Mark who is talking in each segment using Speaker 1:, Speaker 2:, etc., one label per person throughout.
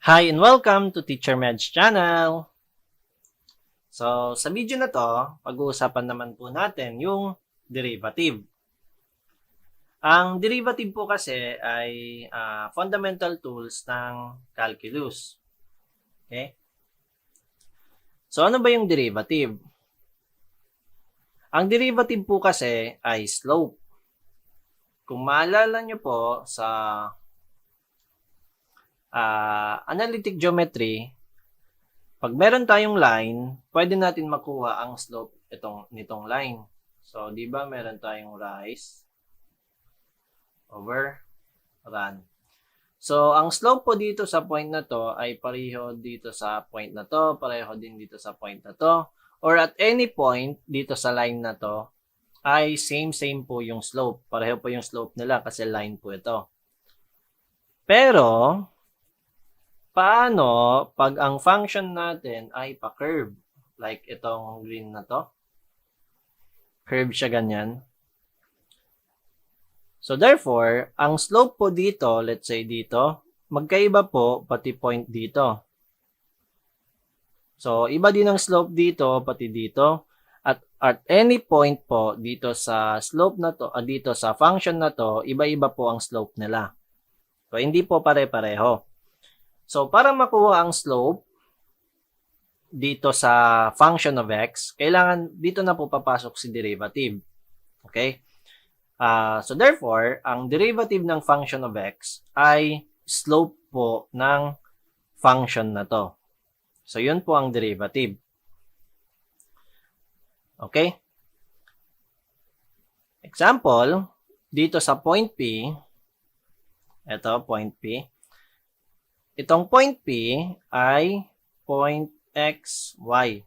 Speaker 1: Hi and welcome to Teacher Med's channel. So, sa video na to, pag-uusapan naman po natin yung derivative. Ang derivative po kasi ay fundamental tools ng calculus. Okay? So, ano ba yung derivative? Ang derivative po kasi ay slope. Kung maalala nyo po sa analytic geometry, pag meron tayong line, pwede natin makuha ang slope nitong line. So, di ba meron tayong rise over run. So, ang slope po dito sa point na to ay pareho dito sa point na to, pareho din dito sa point na to, or at any point dito sa line na to ay same po yung slope. Pareho po yung slope nila kasi line po ito. Pero, paano pag ang function natin ay pa-curve? Like itong green na to. Curve siya ganyan. So therefore, ang slope po dito, let's say dito, magkaiba po pati point dito. So iba din ang slope dito pati dito. At any point po dito sa slope na to, dito sa function na to, iba-iba po ang slope nila. So hindi po pare-pareho. So para makuha ang slope dito sa function of x, kailangan dito na po papasok si derivative. Okay? So therefore, ang derivative ng function of x ay slope po ng function na to. So yun po ang derivative. Okay? Example, dito sa point P, ito point P, itong point P ay point x, y.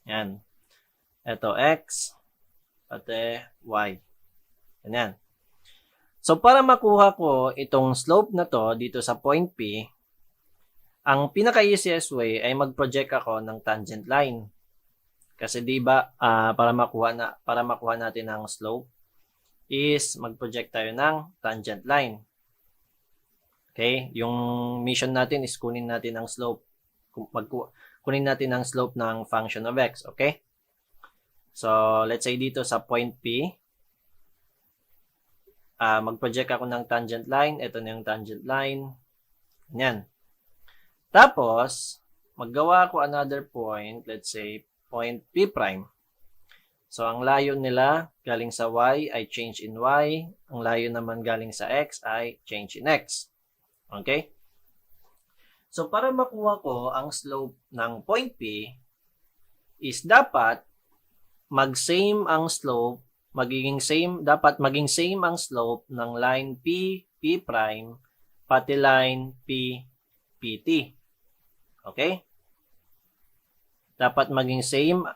Speaker 1: Yan. Ito x, pati y. Ganyan. So, para makuha ko itong slope na to dito sa point P, ang pinaka-easiest way ay mag-project ako ng tangent line. Kasi 'di ba para makuha natin ang slope is mag-project tayo ng tangent line. Okay? Yung mission natin is kunin natin ang slope. Kunin natin ang slope ng function of x, okay? So, let's say dito sa point P, mag-project ako ng tangent line. Ito na yung tangent line. Yan. Tapos, maggawa ako another point, let's say, point P prime. So, ang layo nila galing sa y ay change in y. Ang layo naman galing sa x ay change in x. Okay? So, para makuha ko ang slope ng point P, is dapat mag-same ang slope, dapat maging same ang slope ng line P, P prime, pati line P, PT. Okay? Dapat maging same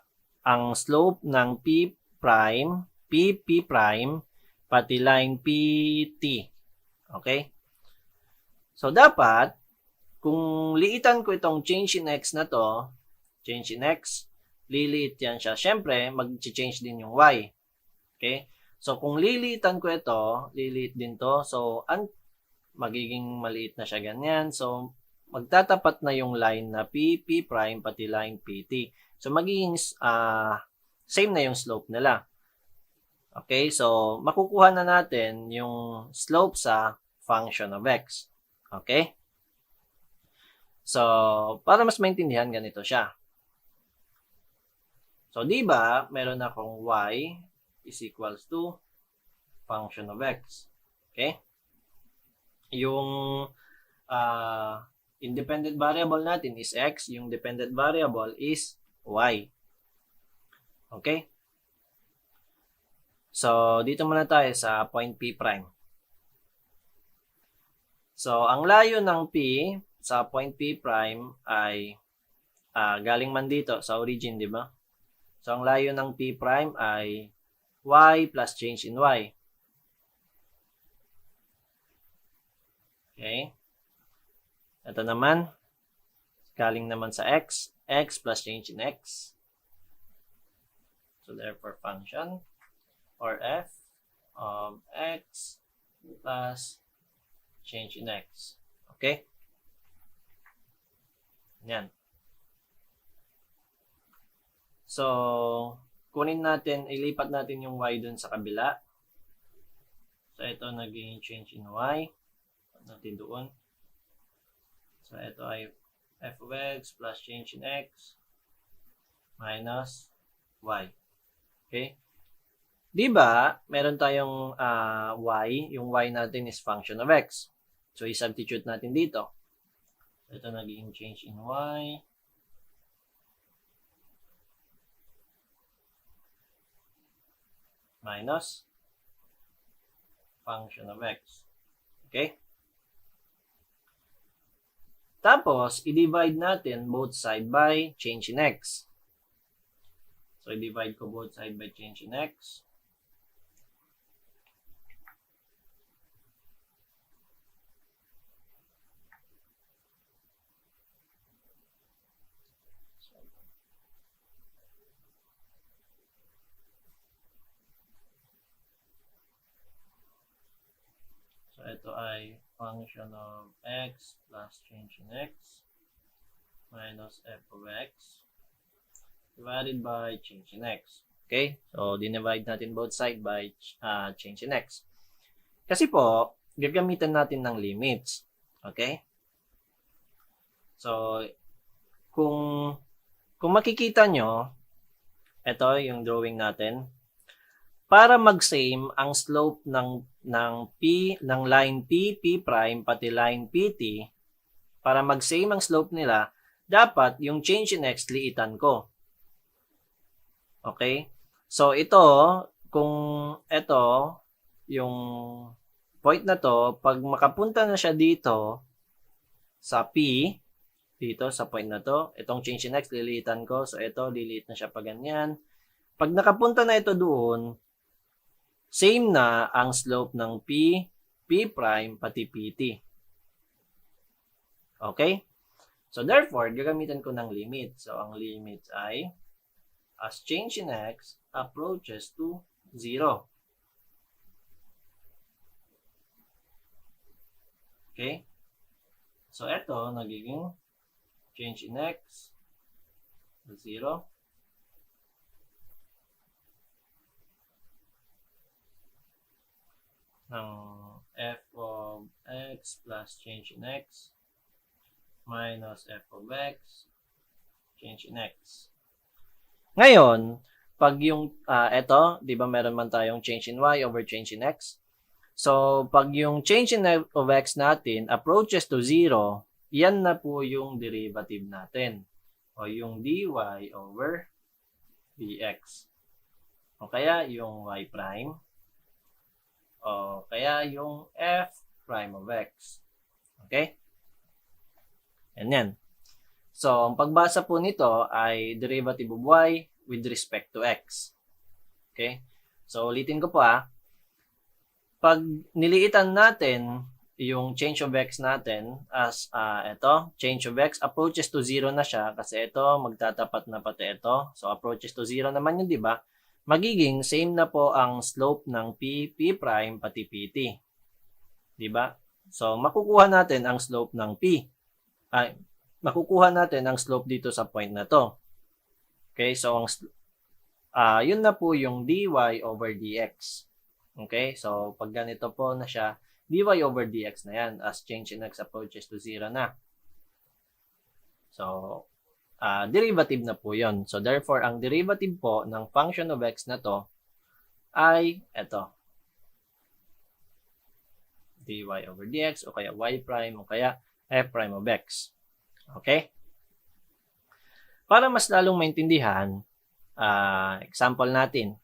Speaker 1: ang slope ng P prime, P, P prime, pati line PT. Okay? So, dapat, kung liitan ko itong change in x na to, change in x, liliit yan siya. Siyempre, mag-change din yung y. Okay? So, kung liliitan ko ito, liliit din to. So, magiging maliit na siya ganyan. So, magtatapat na yung line na P, P prime, pati line PT. So, magiging same na yung slope nila. Okay? So, makukuha na natin yung slope sa function of x. Okay? So, para mas maintindihan, ganito siya. So, di ba, meron akong y is equals to function of x. Okay? Yung independent variable natin is x. Yung dependent variable is y. Okay? So, dito muna tayo sa point P prime. So, ang layo ng P sa point P prime ay galing man dito sa origin, di ba? So, ang layo ng P prime ay y plus change in y. Okay? Ito naman, galing naman sa x, x plus change in x. So, therefore, function or f of x plus change in x. Okay? Yan. So, kunin natin, ilipat natin yung y dun sa kabila. So, ito naging change in y. Natin doon. So, ito ay f of x plus change in x minus y. Okay? Di ba, meron tayong y. Yung y natin is function of x. So, i-substitute natin dito. So, ito naging change in y. Minus function of x. Okay? Tapos, i-divide natin both side by change in x. So, i-divide ko both side by change in x. So, ito ay function of x plus change in x minus f of x divided by change in x. Okay? So, dinivide natin both side by change in x. Kasi po, gagamitan natin ng limits. Okay? So, kung makikita nyo, ito yung drawing natin. Para mag-same ang slope ng line P, P prime, pati line PT, para mag-same ang slope nila, dapat yung change in x liitan ko. Okay? So, ito, kung ito, yung point na to, pag makapunta na siya dito sa P, dito sa point na to, itong change in x, liliitan ko. So, ito, liliit na siya pa ganyan. Pag nakapunta na ito doon, same na ang slope ng P, P prime, pati PT. Okay? So, therefore, gagamitan ko ng limit. So, ang limit ay as change in x approaches to 0. Okay? So, ito, nagiging change in x 0. Ng f of x plus change in x minus f of x change in x. Ngayon, pag yung eto, di ba meron man tayong change in y over change in x? So, pag yung change in of x natin approaches to 0, yan na po yung derivative natin. O yung dy over dx. O kaya yung y prime. O kaya yung f prime of x. Okay? And yan. So, ang pagbasa po nito ay derivative of y with respect to x. Okay? So, ulitin ko po Pag niliitan natin yung change of x natin as ito, change of x approaches to 0 na siya kasi ito magtatapat na pati ito. So, approaches to 0 naman yun, di ba? Magiging same na po ang slope ng P, P prime, pati PT. Di ba? So, makukuha natin ang slope ng P. Makukuha natin ang slope dito sa point na to. Okay, so yun na po yung dy over dx. Okay, so pag ganito po na siya, dy over dx na yan as change in x approaches to 0 na. So, derivative na po yun. So, therefore, ang derivative po ng function of x na to ay ito. Dy over dx o kaya y prime o kaya f prime of x. Okay? Para mas lalong maintindihan, example natin.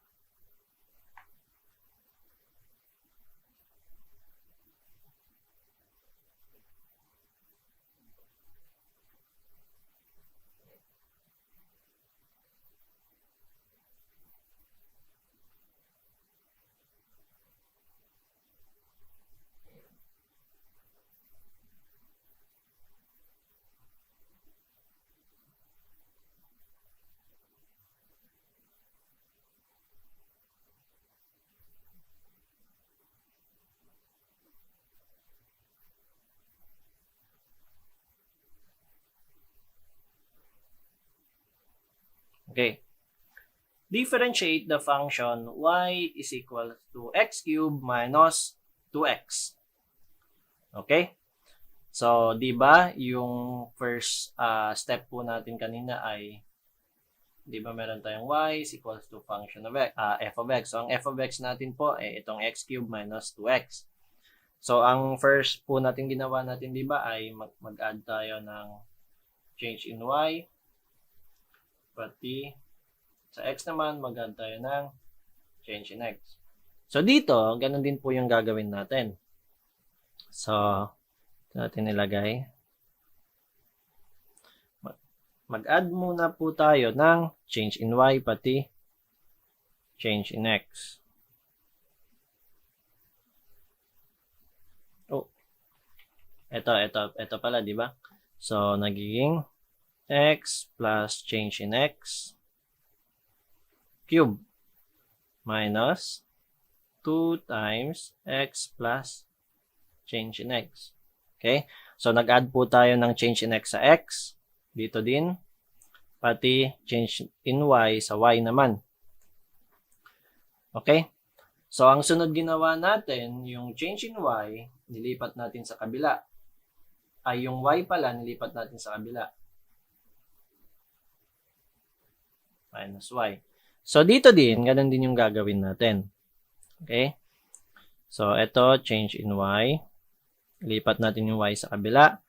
Speaker 1: Okay. Differentiate the function y is equal to x cubed minus 2x. Okay? So, di ba, yung first step po natin kanina ay, di ba, meron tayong y is equals to function of x, f of x. So, ang f of x natin po ay itong x cubed minus 2x. So, ang first po natin ginawa natin, di ba, ay mag-add tayo ng change in y, pati sa x naman, mag-add tayo ng change in x. So, dito, ganun din po yung gagawin natin. So, natin nilagay. Mag-add muna po tayo ng change in y pati change in x. Oh. Ito pala, di ba? So, nagiging x plus change in x cube minus 2 times x plus change in x. Okay? So, nag-add po tayo ng change in x sa x. Dito din. Pati change in y sa y naman. Okay? So, ang sunod ginawa natin, yung change in y, nilipat natin sa kabila. Ay, yung y pala, nilipat natin sa kabila. Minus y. So, dito din, ganun din yung gagawin natin. Okay? So, ito, change in y. Lipat natin yung y sa kabila.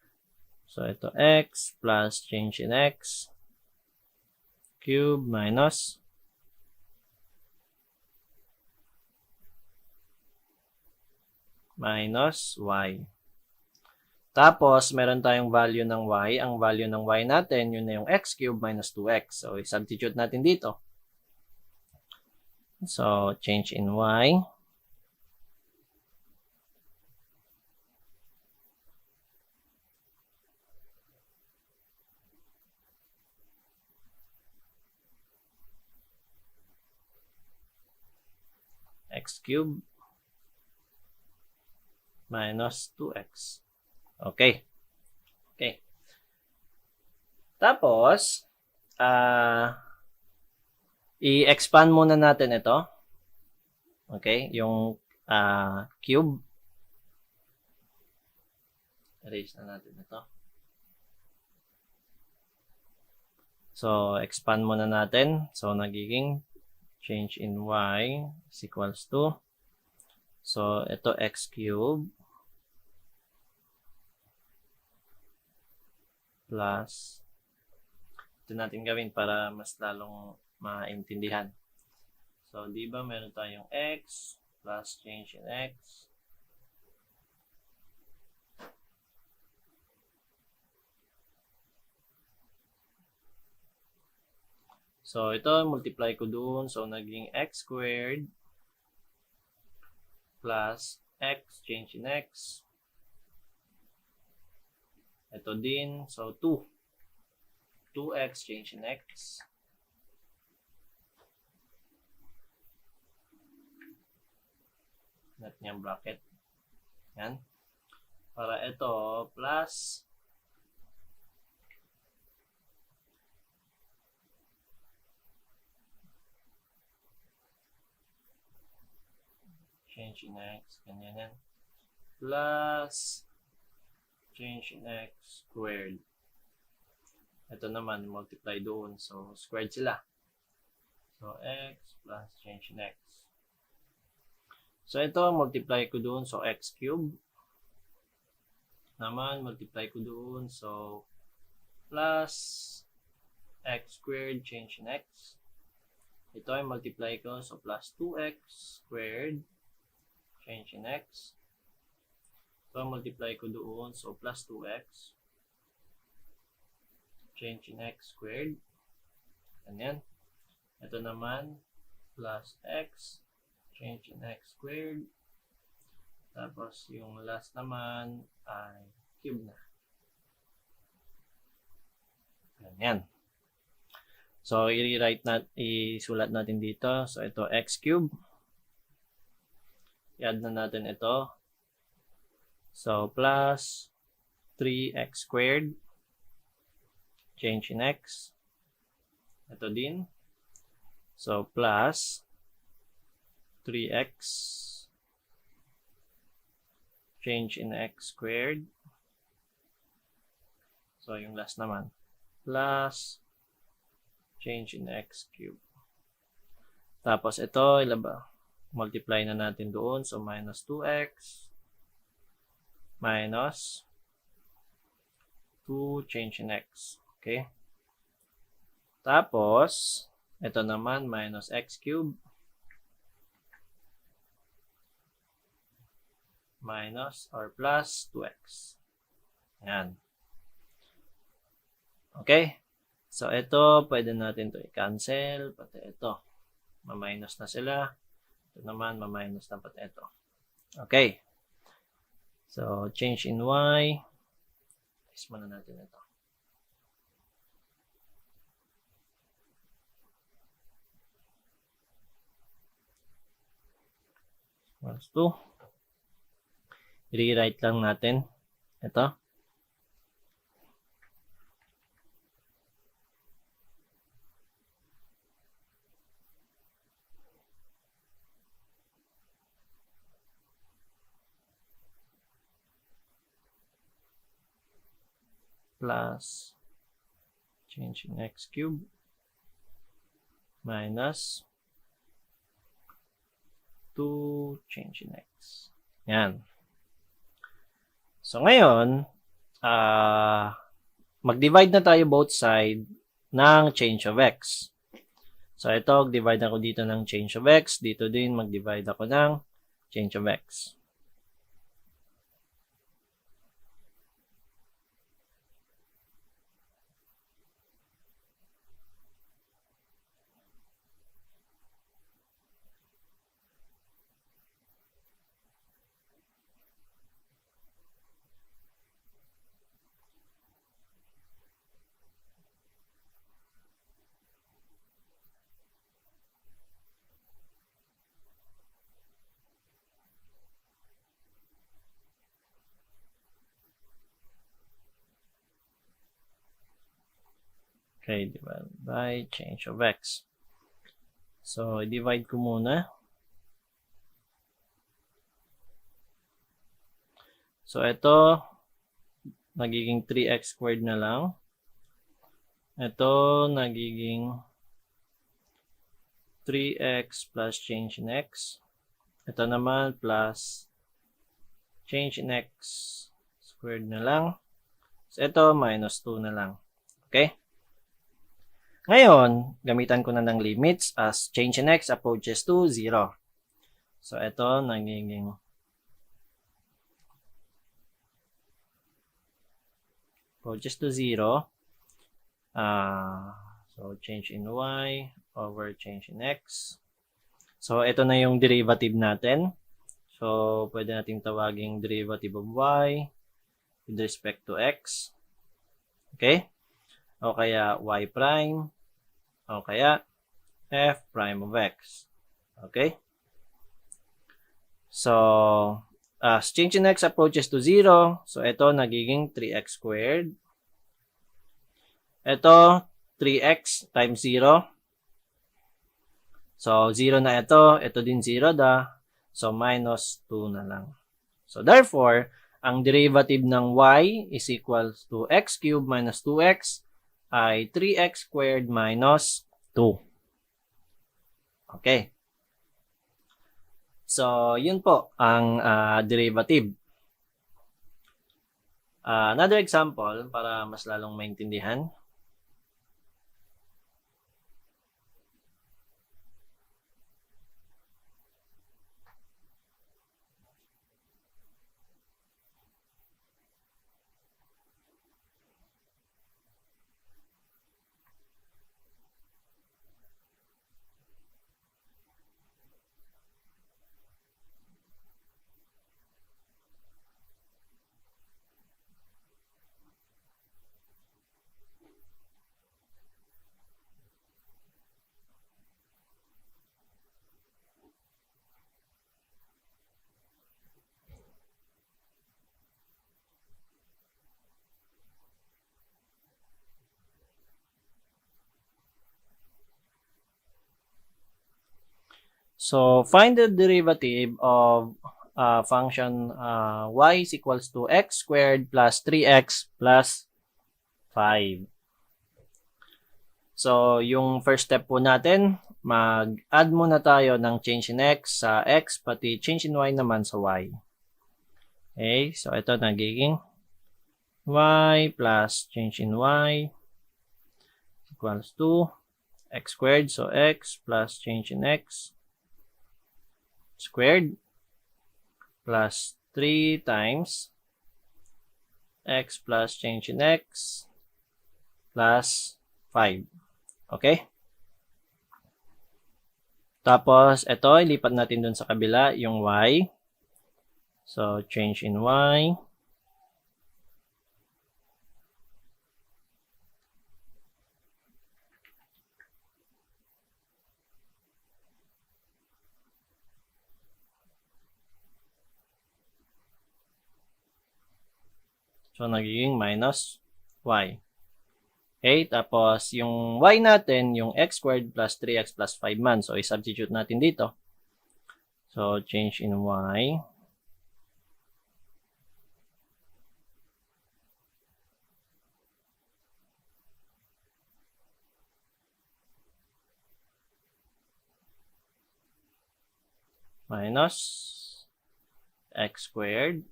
Speaker 1: So, ito x plus change in x cube minus y. Tapos, meron tayong value ng y. Ang value ng y natin, yun na yung x cube minus 2x. So, i-substitute natin dito. So, change in y. X cube minus 2x. Okay. Okay. Tapos, i-expand muna natin ito. Okay, yung cube. Erase na natin ito. So, expand muna natin. So, nagiging change in y is equals to, so, ito x cube plus, ito natin gawin para mas lalong maintindihan. So, di ba meron tayong x plus change in x so, ito, multiply ko doon. So, naging x squared plus x change in x. Ito din. So, 2. 2x change in x. Natin yung bracket. Yan. Para ito, plus change in x, ganyan yan. Plus change in x squared. Ito naman, multiply doon. So, squared sila. So, x plus change in x. So, ito, multiply ko doon. So, x cube. Naman, multiply ko doon. So, plus x squared change in x. Ito ay multiply ko. So, plus 2x squared change in x. So, multiply ko doon. So, plus 2x change in x squared. Ganyan. Ito naman, plus x change in x squared. Tapos, yung last naman ay cube na. Ganyan. So, isulat natin dito. So, ito x cube. I-add na natin ito. So, plus 3x squared change in x. Ito din. So, plus 3x change in x squared. So, yung last naman, plus change in x cubed. Tapos, ito, ilaba, multiply na natin doon. So, minus 2x minus 2 change in x. Okay? Tapos, ito naman, minus x cubed minus or plus 2x. Yan. Okay? So, ito, pwede natin to i-cancel. Pati ito, ma-minus na sila. Ito naman, ma-minus na pati ito. Okay. So, change in y. Is muna natin ito. Equals to. Rewrite lang natin. Ito. Plus change in x cubed minus 2 change in x. Yan. So, ngayon, mag-divide na tayo both side ng change of x. So, ito, divide ako dito ng change of x. Dito din, mag-divide ako ng change of x. Okay, divide by change of x. So, i-divide ko muna. So, ito, nagiging 3x squared na lang. Ito, nagiging 3x plus change in x. Ito naman, plus change in x squared na lang. So, ito, minus 2 na lang. Okay? Ngayon, gamitan ko na ng limits as change in x approaches to 0. So, ito, nagiging approaches to 0. So, change in y over change in x. So, ito na yung derivative natin. So, pwede nating tawaging derivative of y with respect to x. Okay? O kaya y prime. O kaya f prime of x. Okay? So, as change in x approaches to 0, so ito nagiging 3x squared. Ito, 3x times 0. So, 0 na ito. Ito din 0 da. So, minus 2 na lang. So, therefore, ang derivative ng y is equals to x cubed minus 2x ay 3x squared minus 2. Okay. So, yun po ang derivative. Another example para mas lalong maintindihan. So, find the derivative of function y is equals to x squared plus 3x plus 5. So, yung first step po natin, mag-add muna tayo ng change in x sa x, pati change in y naman sa y. Okay, so ito nagiging y plus change in y equals to x squared. So, x plus change in x squared plus 3 times x plus change in x plus 5. Okay? Tapos, ito, ilipat natin dun sa kabila, yung y. So, change in y. So, nagiging minus y. Okay, tapos yung y natin, yung x squared plus 3x plus 5 man. So, i-substitute natin dito. So, change in y. Minus x squared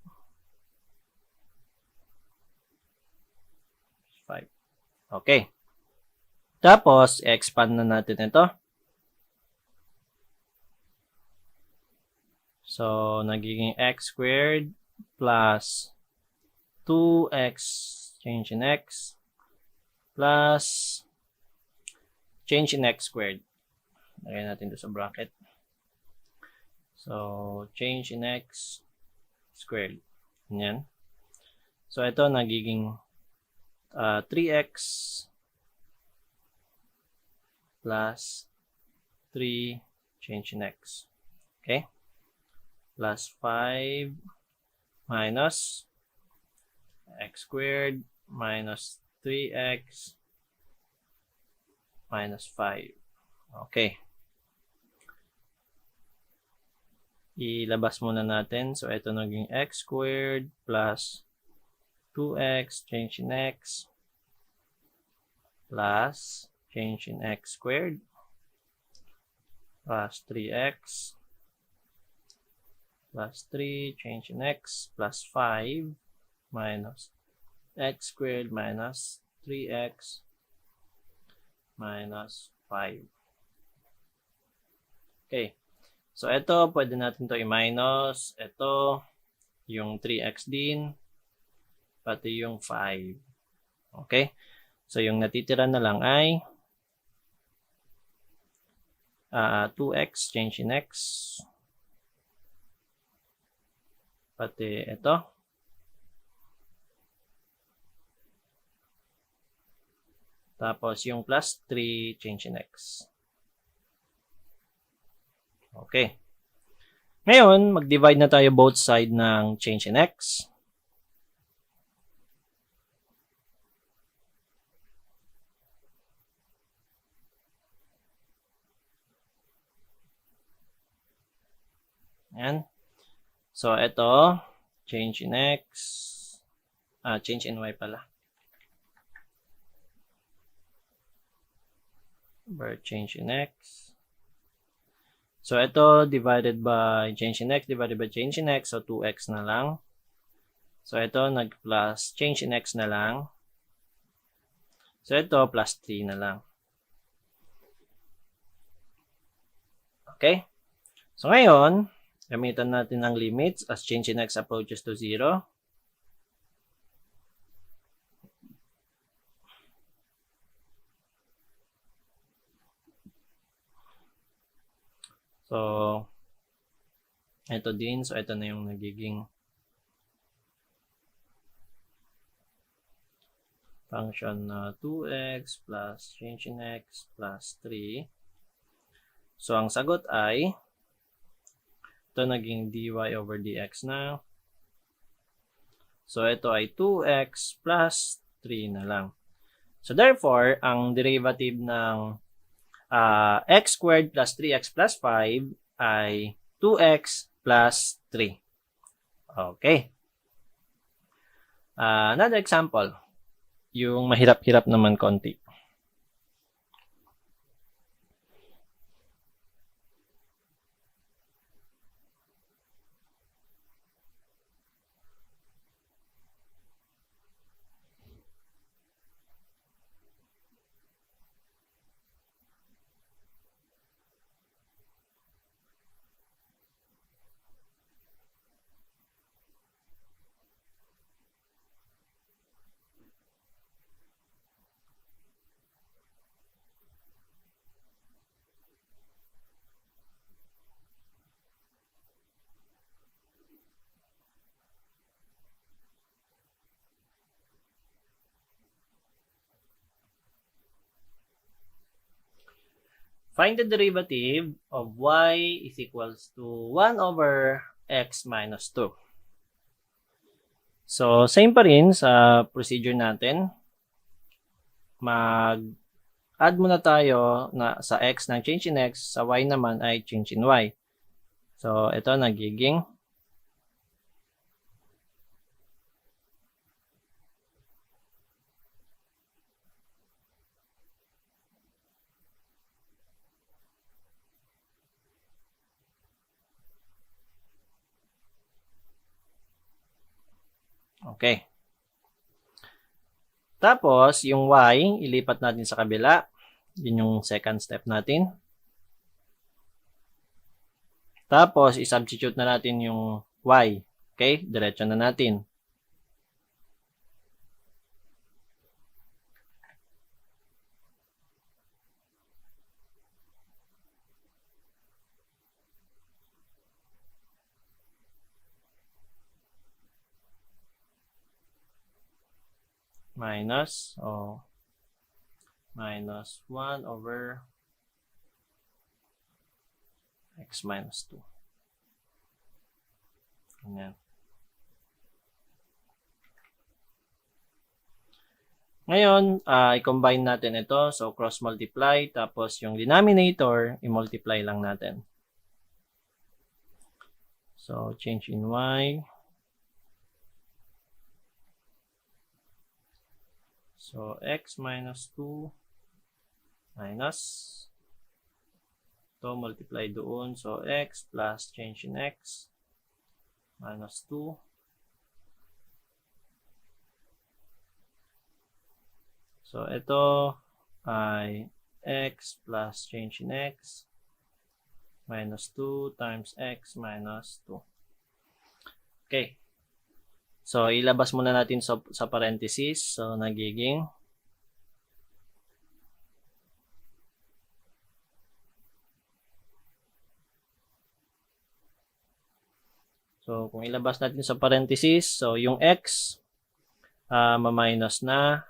Speaker 1: 5. Okay. Tapos, expand na natin ito. So, nagiging x squared plus 2x change in x plus change in x squared. Lagay natin ito sa bracket. So, change in x squared. Yan. So, ito nagiging 3x plus 3 change in x. Okay? Plus 5 minus x squared minus 3x minus 5. Okay. Ilabas muna natin. So, ito naging x squared plus 2x change in x plus change in x squared plus 3x plus 3 change in x plus 5 minus x squared minus 3x minus 5. Okay. So, ito, pwede natin to i-minus. Ito, yung 3x din, pati yung 5. Okay? So, yung natitira na lang ay 2x change in x. Pati ito. Tapos, yung plus 3 change in x. Okay. Ngayon, mag-divide na tayo both side ng change in x. Ayan. So, ito, change in x, change in y pala. Change in x. So, ito, divided by change in x, divided by change in x, so 2x na lang. So, ito, nag-plus change in x na lang. So, ito, plus 3 na lang. Okay? So, ngayon, gamitan natin ang limits as change in x approaches to 0. So, ito din. So, ito na yung nagiging function na 2x plus change in x plus 3. So, ang sagot ay ito naging dy over dx na. So, ito ay 2x plus 3 na lang. So, therefore, ang derivative ng x squared plus 3x plus 5 ay 2x plus 3. Okay. Another example. Yung mahirap-hirap naman konti. Find the derivative of y is equals to 1 over x minus 2. So, same pa rin sa procedure natin. Mag-add muna tayo na sa x ng change in x, sa y naman ay change in y. So, ito nagiging okay. Tapos, yung y, ilipat natin sa kabila. Yun yung second step natin. Tapos, i-substitute na natin yung y. Okay? Diretso na natin. Minus 1 over x minus 2. Ganyan. Ngayon, i-combine natin ito. So, cross-multiply. Tapos, yung denominator, i-multiply lang natin. So, change in y. So, x minus 2 minus ito, multiply doon. So, x plus change in x minus 2. So, ito ay x plus change in x minus 2 times x minus 2. Okay. So, ilabas muna natin sa parenthesis. So, nagiging so, kung ilabas natin sa parenthesis, so, yung x, ma-minus na.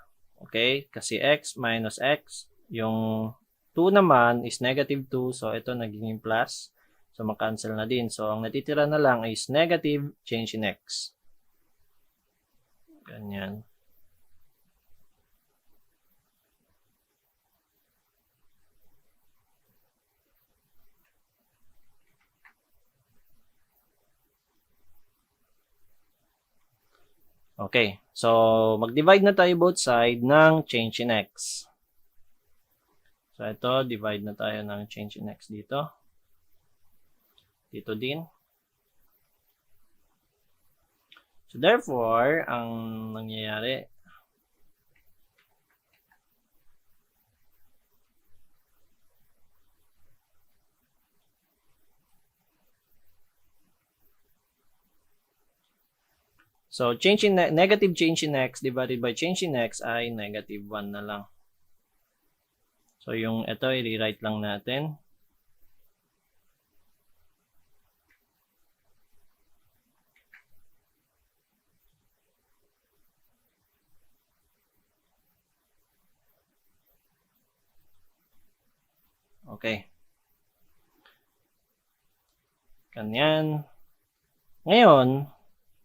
Speaker 1: Okay? Kasi x minus x. Yung 2 naman is negative 2. So, ito nagiging plus. So, makancel na din. So, ang natitira na lang is negative change in x. Ganyan. Okay. So, mag-divide na tayo both side ng change in x. So, ito, divide na tayo ng change in x dito. Dito din. So, therefore, ang nangyayari, so, negative change in x divided by change in x ay negative 1 na lang. So, yung ito, i-rewrite lang natin. Okay. Ganyan. Ngayon,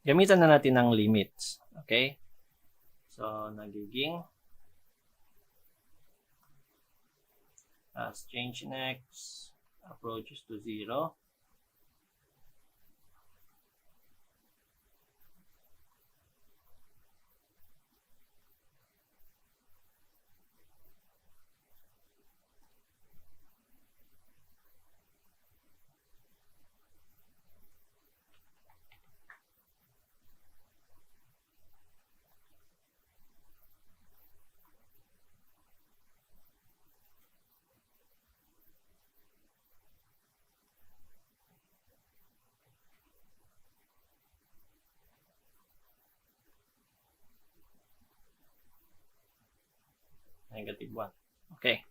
Speaker 1: gamitan na natin ng limits. Okay? So, nagiging as change in x approaches to 0, negative 1. Okay.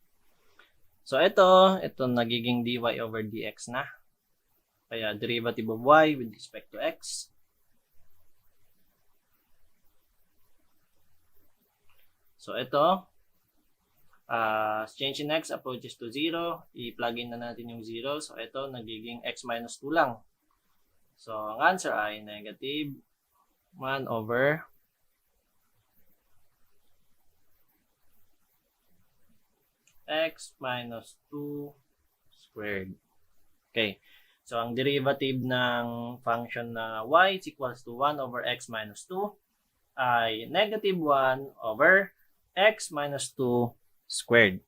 Speaker 1: So, ito nagiging dy over dx na. Kaya, derivative of y with respect to x. So, ito, change in x approaches to 0. I-plug in na natin yung 0. So, ito, nagiging x minus 2 lang. So, ang answer ay negative 1 over x minus 2 squared. Okay. So, ang derivative ng function na y is equals to 1 over x minus 2 ay negative 1 over x minus 2 squared.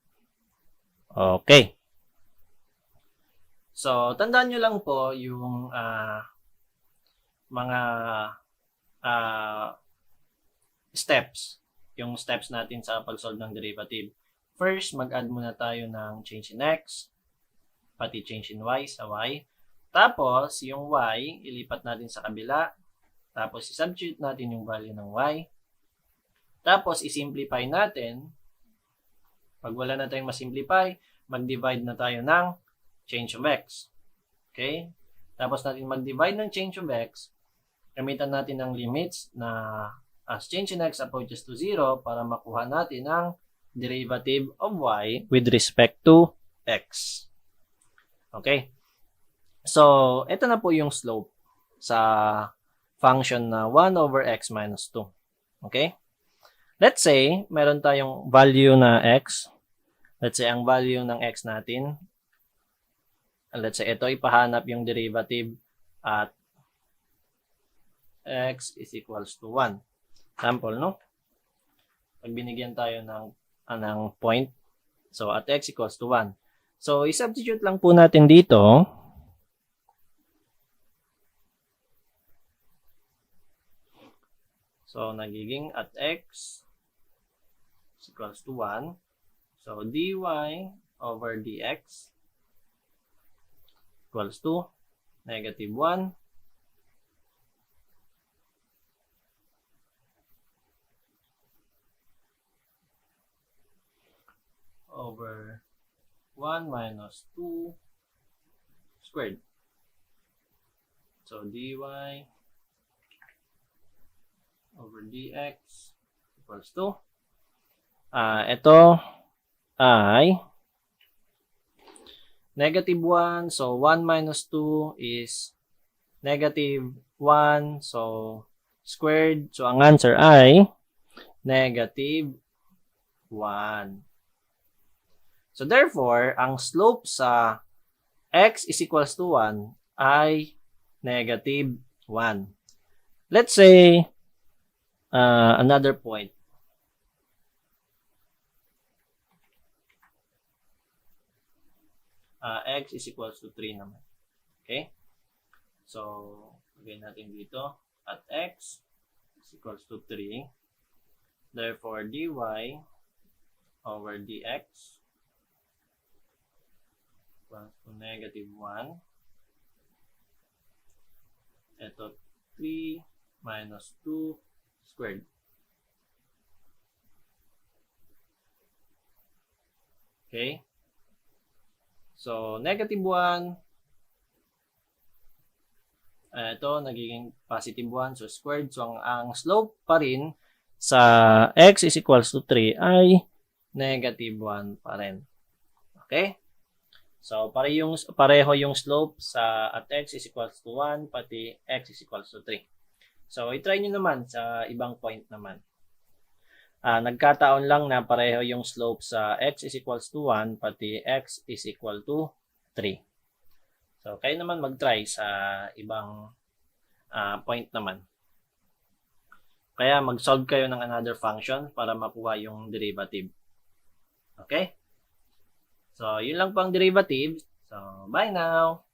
Speaker 1: Okay. So, tandaan nyo lang po yung mga steps. Yung steps natin sa pag-solve ng derivative. First, mag-add muna tayo ng change in x, pati change in y sa y. Tapos, yung y, ilipat natin sa kabila. Tapos, i-substitute natin yung value ng y. Tapos, i-simplify natin. Pag wala na tayong ma-simplify, mag-divide na tayo ng change of x. Okay? Tapos natin mag-divide ng change of x, gamitan natin ng limits na as change in x approaches to 0 para makuha natin ang derivative of y with respect to x. Okay? So, ito na po yung slope sa function na 1 over x minus 2. Okay? Let's say, meron tayong value na x. Let's say, ang value ng x natin, let's say, ito, ipahanap yung derivative at x is equals to 1. Sample, no? Pag binigyan tayo ng point, so, at x equals to 1. So, i-substitute lang po natin dito. So, nagiging at x is equals to 1. So, dy over dx equals to negative 1 over 1 minus 2 squared. So, dy over dx equals to ito ay negative 1. So, 1 minus 2 is negative 1. So, squared. So, ang answer ay negative 1. So, therefore, ang slope sa x is equals to 1 ay negative 1. Let's say, another point. X is equals to 3 naman. Okay? So, lagay natin dito. At x is equals to 3. Therefore, dy over dx equals to negative 1. Ito, 3 minus 2 squared. Okay? So, negative 1. Ito, nagiging positive 1. So, squared. So, ang slope pa rin sa x is equals to 3 ay negative 1 pa rin. Okay? So, pareho yung slope sa at x is equals to 1, pati x is equals to 3. So, i-try nyo naman sa ibang point naman. Nagkataon lang na pareho yung slope sa x is equals to 1, pati x is equal to 3. So, kayo naman mag-try sa ibang point naman. Kaya mag-solve kayo ng another function para makuha yung derivative. Okay? So, yun lang po ang derivative. So, bye now!